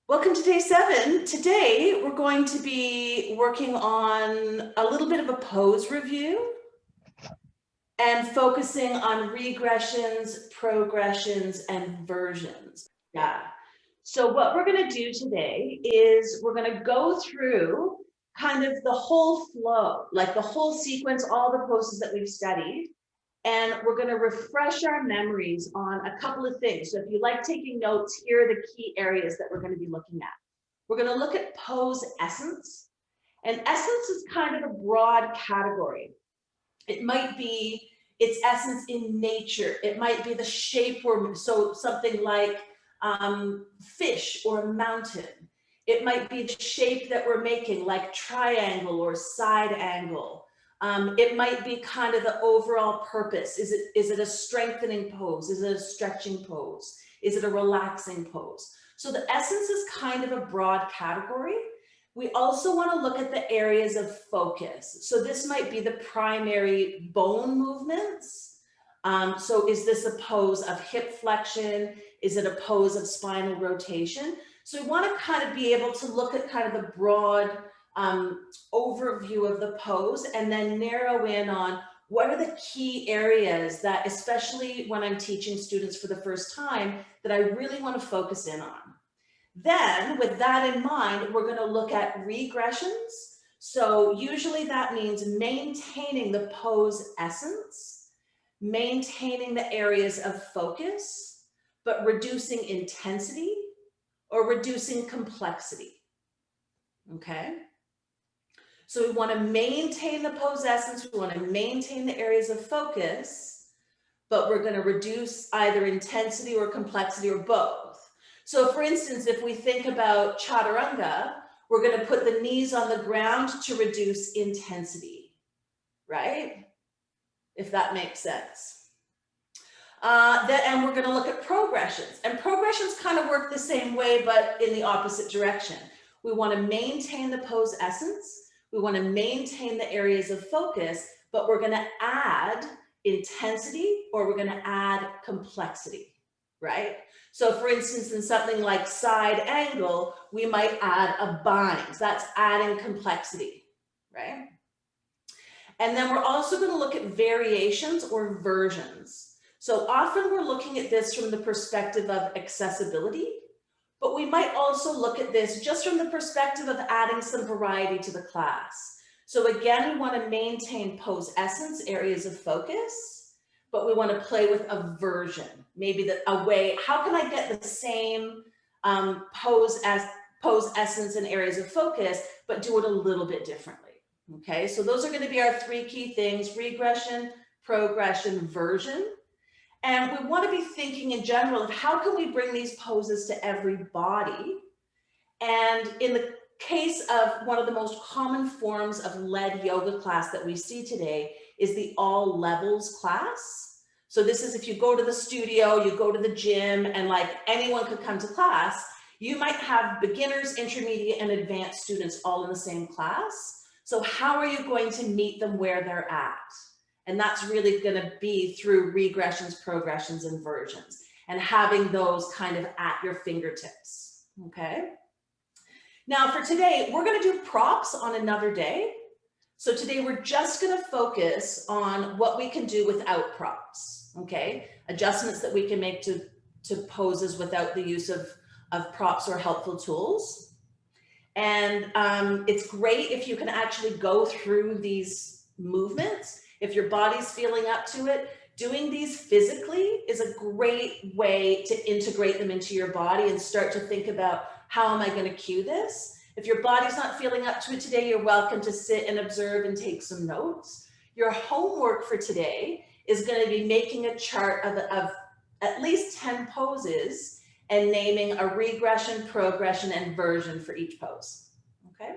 Welcome to day 7. Today, we're going to be working on a little bit of a pose review and focusing on regressions, progressions, and versions. Yeah. So what we're going to do today is we're going to go through kind of the whole flow, like the whole sequence, all the poses that we've studied. And we're going to refresh our memories on a couple of things. So if you like taking notes, here are the key areas that we're going to be looking at. We're going to look at pose essence. And essence is kind of a broad category. It might be its essence in nature. It might be the shape, so something like fish or a mountain. It might be the shape that we're making, like triangle or side angle. It might be kind of the overall purpose. Is it a strengthening pose? Is it a stretching pose? Is it a relaxing pose? So the essence is kind of a broad category. We also want to look at the areas of focus. So this might be the primary bone movements. So is this a pose of hip flexion? Is it a pose of spinal rotation? So we want to kind of be able to look at kind of the broad overview of the pose and then narrow in on what are the key areas that, especially when I'm teaching students for the first time, that I really want to focus in on. Then with that in mind, we're going to look at regressions. So usually that means maintaining the pose essence, maintaining the areas of focus, but reducing intensity or reducing complexity. Okay. So we want to maintain the pose essence, we want to maintain the areas of focus, but we're going to reduce either intensity or complexity or both. So for instance, if we think about chaturanga, we're going to put the knees on the ground to reduce intensity, right? If that makes sense. And we're going to look at progressions. And progressions kind of work the same way, but in the opposite direction. We want to maintain the pose essence. We want to maintain the areas of focus, but we're going to add intensity or we're going to add complexity, right? So for instance, in something like side angle, we might add a bind. That's adding complexity, right? And then we're also going to look at variations or versions. So often we're looking at this from the perspective of accessibility, but we might also look at this just from the perspective of adding some variety to the class. So again, we want to maintain pose essence, areas of focus, but we want to play with a version, maybe a way, how can I get the same pose essence and areas of focus, but do it a little bit differently. Okay, so those are going to be our 3 key things: regression, progression, version. And we want to be thinking in general of how can we bring these poses to every body. And in the case of one of the most common forms of lead yoga class that we see today is the all levels class. So this is if you go to the studio, you go to the gym, and like anyone could come to class, you might have beginners, intermediate, and advanced students all in the same class. So how are you going to meet them where they're at? And that's really going to be through regressions, progressions, and versions, and having those kind of at your fingertips. Okay. Now for today, we're going to do props on another day. So today we're just going to focus on what we can do without props. Okay. Adjustments that we can make to poses without the use of props or helpful tools. And it's great if you can actually go through these movements. If your body's feeling up to it, doing these physically is a great way to integrate them into your body and start to think about, how am I going to cue this? If your body's not feeling up to it today, you're welcome to sit and observe and take some notes. Your homework for today is going to be making a chart of at least 10 poses and naming a regression, progression, and version for each pose. Okay.